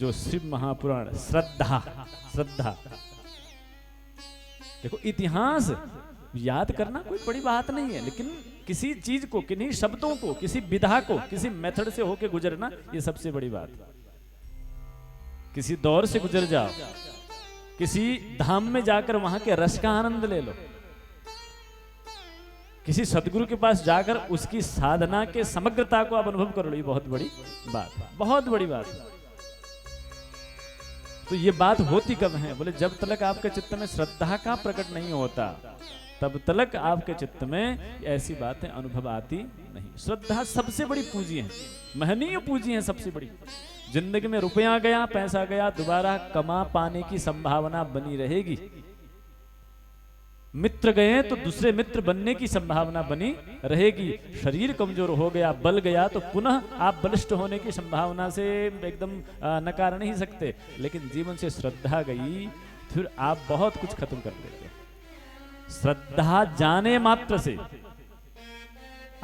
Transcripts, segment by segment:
जो शिव महापुराण श्रद्धा श्रद्धा। देखो इतिहास याद करना कोई बड़ी बात नहीं है, लेकिन किसी चीज को, किन्हीं शब्दों को, किसी विधा को, किसी मेथड से होके गुजरना, ये सबसे बड़ी बात है। किसी दौर से गुजर जाओ, किसी धाम में जाकर वहां के रस का आनंद ले लो, किसी सदगुरु के पास जाकर उसकी साधना के समग्रता को आप अनुभव कर लो, ये बहुत बड़ी बात है, बहुत बड़ी बात है। तो ये बात होती कब है? बोले जब तक आपके चित्त में श्रद्धा का प्रकट नहीं होता, तब तक आपके चित्त में ऐसी बातें अनुभव आती नहीं। श्रद्धा सबसे बड़ी पूंजी है, महनीय पूंजी है सबसे बड़ी। जिंदगी में रुपया गया, पैसा गया, दोबारा कमा पाने की संभावना बनी रहेगी। मित्र गए तो दूसरे मित्र बनने की संभावना बनी रहेगी। शरीर कमजोर हो गया, बल गया, तो पुनः आप बलिष्ठ होने की संभावना से एकदम नकार नहीं सकते। लेकिन जीवन से श्रद्धा गई, फिर आप बहुत कुछ खत्म कर देते। श्रद्धा जाने मात्र से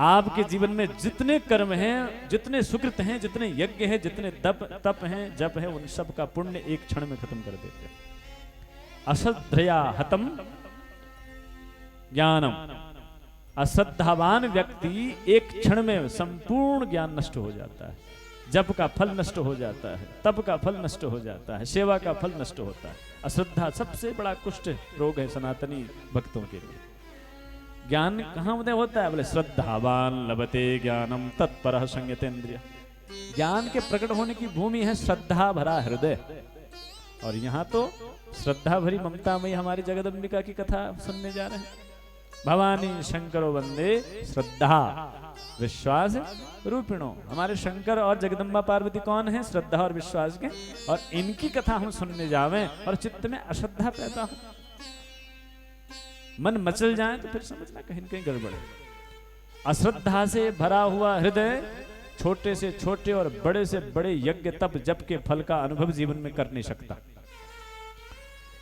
आपके जीवन में जितने कर्म हैं, जितने सुकृत हैं, जितने यज्ञ हैं, जितने तप हैं, जप हैं, उन सब का पुण्य एक क्षण में खत्म कर देते। अश्रद्धया हतम ज्ञानम, अश्रद्धावान व्यक्ति एक क्षण में संपूर्ण ज्ञान नष्ट हो जाता है। जप का फल नष्ट हो जाता है, तप का फल नष्ट हो जाता है, सेवा का फल नष्ट होता है। अश्रद्धा सबसे बड़ा कुष्ठ रोग है सनातनी भक्तों के लिए। ज्ञान कहाँ उदय होता है? बोले श्रद्धावान लभते ज्ञानम तत्परः संयतेन्द्रिय। ज्ञान के प्रकट होने की भूमि है श्रद्धा भरा हृदय। और यहाँ तो श्रद्धा भरी ममता में हमारी जगदम्बिका की कथा सुनने जा रहे हैं। भवानी शंकरो वंदे श्रद्धा विश्वास रूपिणो। हमारे शंकर और जगदम्बा पार्वती कौन है? श्रद्धा और विश्वास के। और इनकी कथा हम सुनने जावें और चित्त में अश्रद्धा पैदा हो, मन मचल जाए, तो फिर समझना कहीं न कहीं गड़बड़ है। अश्रद्धा से भरा हुआ हृदय छोटे से छोटे और बड़े से बड़े यज्ञ तप जप के फल का अनुभव जीवन में कर नहीं सकता।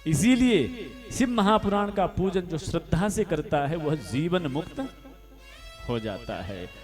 इसीलिए शिव महापुराण का पूजन जो श्रद्धा से करता है वह जीवन मुक्त हो जाता है।